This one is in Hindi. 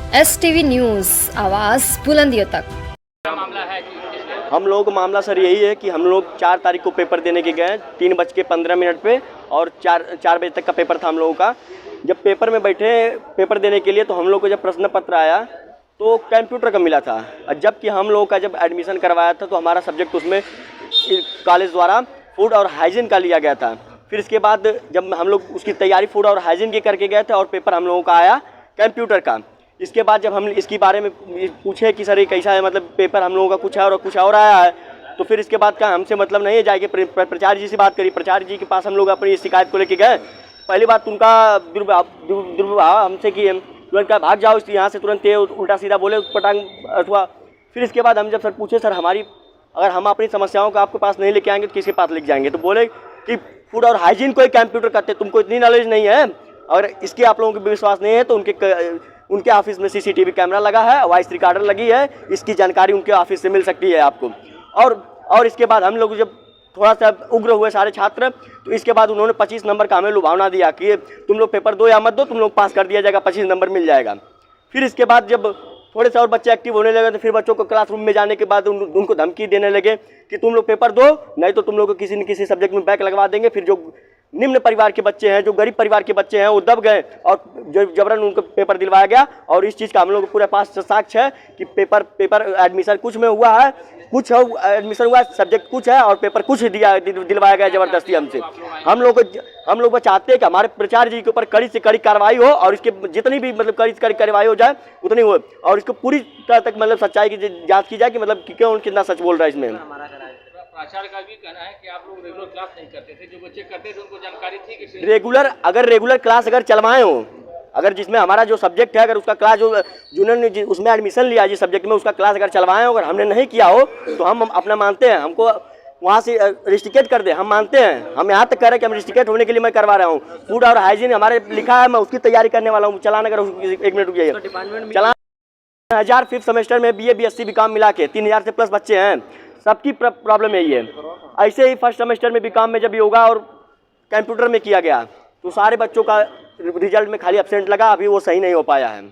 STV न्यूज़, आवाज़ बुलंदियों तक। हम लोगों का मामला सर यही है कि हम लोग 4 तारीख को पेपर देने के गए 3:15 पे और 4 बजे तक का पेपर था हम लोगों का। जब पेपर में बैठे पेपर देने के लिए तो हम लोग को जब प्रश्न पत्र आया तो कंप्यूटर का मिला था, और जबकि हम लोगों का जब एडमिशन करवाया था तो हमारा सब्जेक्ट उसमें कॉलेज द्वारा फूड और हाइजीन का लिया गया था। फिर इसके बाद जब हम लोग उसकी तैयारी फूड और हाइजीन की करके गए थे और पेपर हम लोगों का आया कंप्यूटर का। इसके बाद जब हम इसके बारे में पूछे कि सर ये कैसा है, मतलब पेपर हम लोगों का कुछ है और कुछ और आया है, तो फिर इसके बाद का हमसे मतलब नहीं है, जाके प्राचार्य जी से बात करी। प्राचार्य जी के पास हम लोग अपनी शिकायत को लेके गए। पहली बात उनका दुर्व्यवहार हमसे कि तुरंत का भाग जाओ यहाँ से, तुरंत उल्टा सीधा बोले पटांग अथवा। फिर इसके बाद हम जब सर पूछे सर हमारी अगर हम अपनी समस्याओं को आपके पास नहीं लेके आएंगे तो किसके पास लेके जाएंगे, तो बोले कि फूड और हाइजीन को एक कंप्यूटर करते, तुमको इतनी नॉलेज नहीं है। और इसके आप लोगों को विश्वास नहीं है तो उनके ऑफिस में CCTV कैमरा लगा है, वॉइस रिकॉर्डर लगी है, इसकी जानकारी उनके ऑफिस से मिल सकती है आपको। और इसके बाद हम लोग जब थोड़ा सा उग्र हुए सारे छात्र, तो इसके बाद उन्होंने 25 नंबर का हमें लुभावना दिया कि तुम लोग पेपर दो या मत दो, तुम लोग पास कर दिया जाएगा, 25 नंबर मिल जाएगा। फिर इसके बाद जब थोड़े से और बच्चे एक्टिव होने लगे तो फिर बच्चों को क्लासरूम में जाने के बाद उनको धमकी देने लगे कि तुम लोग पेपर दो, नहीं तो तुम लोग को किसी न किसी सब्जेक्ट में बैक लगवा देंगे। फिर जो निम्न परिवार के बच्चे हैं, जो गरीब परिवार के बच्चे हैं, वो दब गए और जो जबरन उनको पेपर दिलवाया गया। और इस चीज़ का हम लोग को पूरे पास साक्ष्य है कि पेपर एडमिशन कुछ में हुआ है, कुछ एडमिशन हुआ सब्जेक्ट कुछ है और पेपर कुछ दिलवाया गया ज़बरदस्ती हमसे। हम लोग चाहते हैं कि हमारे प्राचार्य जी के ऊपर कड़ी से कड़ी कार्रवाई हो और इसके जितनी भी मतलब कड़ी से कड़ी कार्रवाई हो जाए उतनी हो, और इसको पूरी तरह तक मतलब सच्चाई की जाँच की जाए कि मतलब क्यों कितना सच बोल रहा है इसमें। प्राचार्य का भी कहना है कि आप लोग रेगुलर क्लास नहीं करते थे, जो बच्चे करते थे उनको जानकारी थी कि रेगुलर क्लास अगर चलवाए हो, अगर जिसमें हमारा जो सब्जेक्ट है, अगर उसका क्लास जिन्होंने उसमें एडमिशन लिया जिस सब्जेक्ट में, उसका क्लास अगर चलवाए हो, अगर हमने नहीं किया हो तो हम अपना मानते हैं, हमको वहाँ से रिस्ट्रिकेट कर दे, हम मानते हैं। हम यहाँ तक कह रहे हैं कि हम रिस्ट्रिकेट होने के लिए मैं करवा रहा हूँ। फूड और हाइजीन हमारे लिखा है, मैं उसकी तैयारी करने वाला हूँ। चलान अगर 1 मिनट रुक जाइए, चलान 1000 5th सेमेस्टर में BA BSc BCom मिला के 3000 से प्लस बच्चे हैं, सबकी प्रॉब्लम यही है। ऐसे ही फर्स्ट सेमेस्टर में BCom में जब योगा और कंप्यूटर में किया गया तो सारे बच्चों का रिजल्ट में खाली एब्सेंट लगा, अभी वो सही नहीं हो पाया है।